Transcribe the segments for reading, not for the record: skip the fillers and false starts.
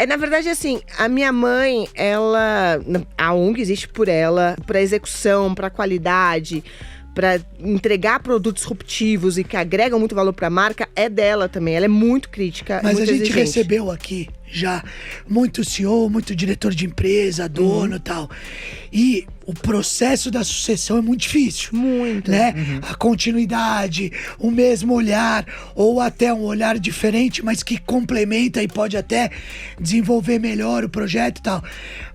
Na verdade, assim, a minha mãe, a ONG existe por ela, pra execução, pra qualidade, para entregar produtos disruptivos e que agregam muito valor para a marca, é dela também. Ela é muito crítica. Mas muito a gente exigente. recebeu aqui já muito CEO, muito diretor de empresa, dono e tal. E o processo da sucessão é muito difícil. Muito. Né? A continuidade, o mesmo olhar, ou até um olhar diferente, mas que complementa e pode até desenvolver melhor o projeto e tal.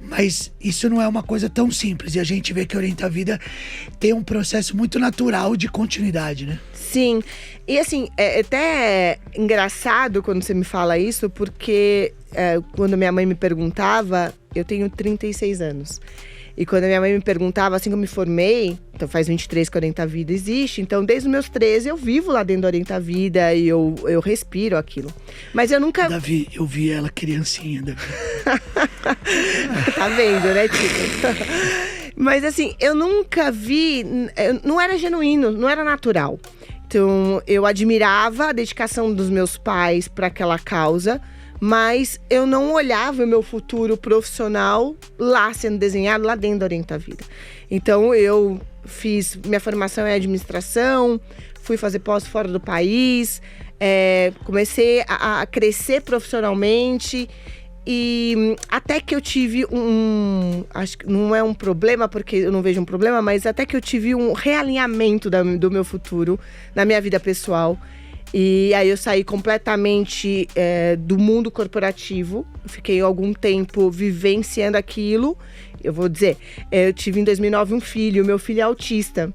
Mas isso não é uma coisa tão simples. E a gente vê que a Orienta Vida tem um processo muito natural de continuidade, né? Sim. E assim, é até engraçado quando você me fala isso, porque quando minha mãe me perguntava, eu tenho 36 anos. E quando a minha mãe me perguntava, assim que eu me formei, então faz 23 que a Orienta Vida existe, então desde os meus 13 eu vivo lá dentro da Orienta Vida e eu respiro aquilo. Mas eu nunca... Davi, eu vi ela criancinha, Davi. Tá vendo, né, Tito? Mas assim, eu nunca vi, não era genuíno, não era natural. Então eu admirava a dedicação dos meus pais para aquela causa, mas eu não olhava o meu futuro profissional lá sendo desenhado, lá dentro da Orienta Vida. Então eu fiz minha formação em administração, fui fazer pós fora do país, comecei a crescer profissionalmente. E até que eu tive acho que não é um problema, porque eu não vejo um problema, mas até que eu tive um realinhamento do meu futuro na minha vida pessoal. E aí eu saí completamente do mundo corporativo. Fiquei algum tempo vivenciando aquilo. Eu vou dizer, eu tive em 2009 um filho, meu filho é autista.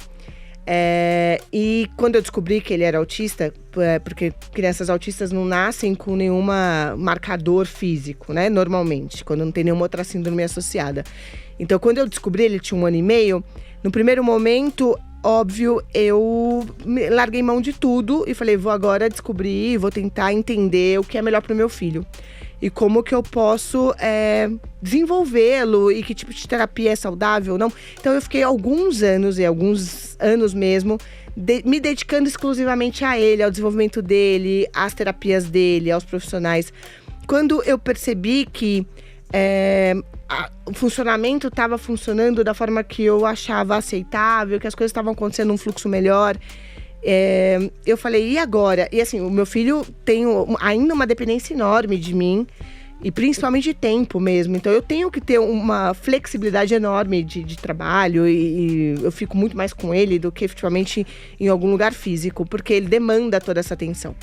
E quando eu descobri que ele era autista, porque crianças autistas não nascem com nenhum marcador físico, né? Normalmente, quando não tem nenhuma outra síndrome associada. Então, quando eu descobri, ele tinha 1 ano e meio, no primeiro momento, óbvio, eu larguei mão de tudo e falei, vou agora descobrir, vou tentar entender o que é melhor para o meu filho. E como que eu posso desenvolvê-lo e que tipo de terapia é saudável ou não. Então eu fiquei alguns anos mesmo, me dedicando exclusivamente a ele, ao desenvolvimento dele, às terapias dele, aos profissionais. Quando eu percebi que o funcionamento estava funcionando da forma que eu achava aceitável, que as coisas estavam acontecendo num fluxo melhor, eu falei, e agora? E assim, o meu filho tem ainda uma dependência enorme de mim, e principalmente de tempo mesmo. Então eu tenho que ter uma flexibilidade enorme de trabalho, e eu fico muito mais com ele do que efetivamente em algum lugar físico, porque ele demanda toda essa atenção.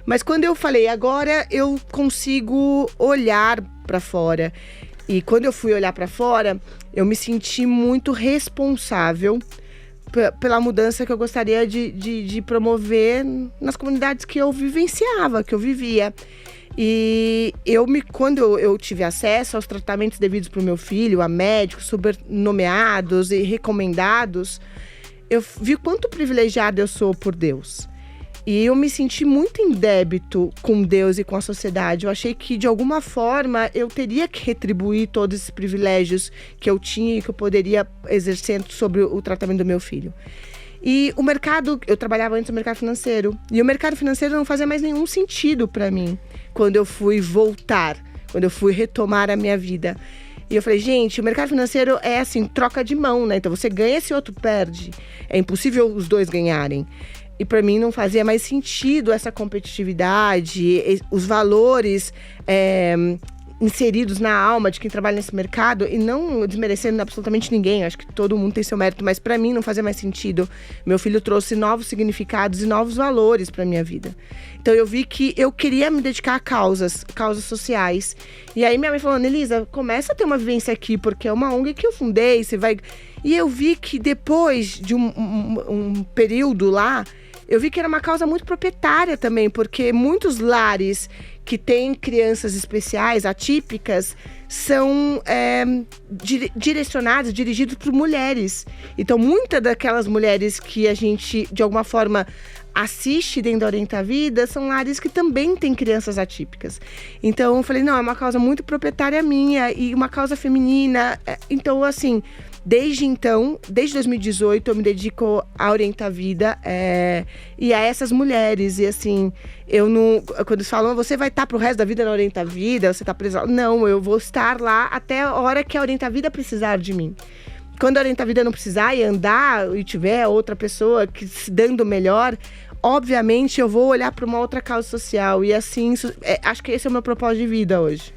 Mas quando eu falei, agora eu consigo olhar para fora. E quando eu fui olhar para fora, eu me senti muito responsável pela mudança que eu gostaria de promover nas comunidades que eu vivenciava, que eu vivia. E quando eu tive acesso aos tratamentos devidos para o meu filho, a médicos super nomeados e recomendados, eu vi quanto privilegiada eu sou por Deus. E eu me senti muito em débito com Deus e com a sociedade. Eu achei que, de alguma forma, eu teria que retribuir todos esses privilégios que eu tinha e que eu poderia exercer sobre o tratamento do meu filho. E o mercado, eu trabalhava antes no mercado financeiro, e o mercado financeiro não fazia mais nenhum sentido para mim quando eu fui voltar, quando eu fui retomar a minha vida. E eu falei, gente, o mercado financeiro é assim, troca de mão, né? Então você ganha, esse outro perde. É impossível os dois ganharem. E para mim não fazia mais sentido essa competitividade, os valores inseridos na alma de quem trabalha nesse mercado, e não desmerecendo absolutamente ninguém, acho que todo mundo tem seu mérito, mas para mim não fazia mais sentido. Meu filho trouxe novos significados e novos valores para minha vida. Então eu vi que eu queria me dedicar a causas sociais. E aí minha mãe falou, Elisa, começa a ter uma vivência aqui, porque é uma ONG que eu fundei, você vai... E eu vi que depois de um período lá, eu vi que era uma causa muito proprietária também, porque muitos lares que têm crianças especiais, atípicas, são dirigidos por mulheres. Então, muitas daquelas mulheres que a gente, de alguma forma, assiste dentro da Orienta Vida são lares que também têm crianças atípicas. Então eu falei, não, é uma causa muito proprietária minha e uma causa feminina. Então, assim, desde 2018, eu me dedico à Orienta Vida e a essas mulheres. E assim, eu não. Quando eles falam, você vai estar pro resto da vida na Orienta Vida, você tá presa. Não, eu vou estar lá até a hora que a Orienta Vida precisar de mim. Quando a Orienta Vida não precisar e andar e tiver outra pessoa que se dando melhor, obviamente eu vou olhar para uma outra causa social. E assim, acho que esse é o meu propósito de vida hoje.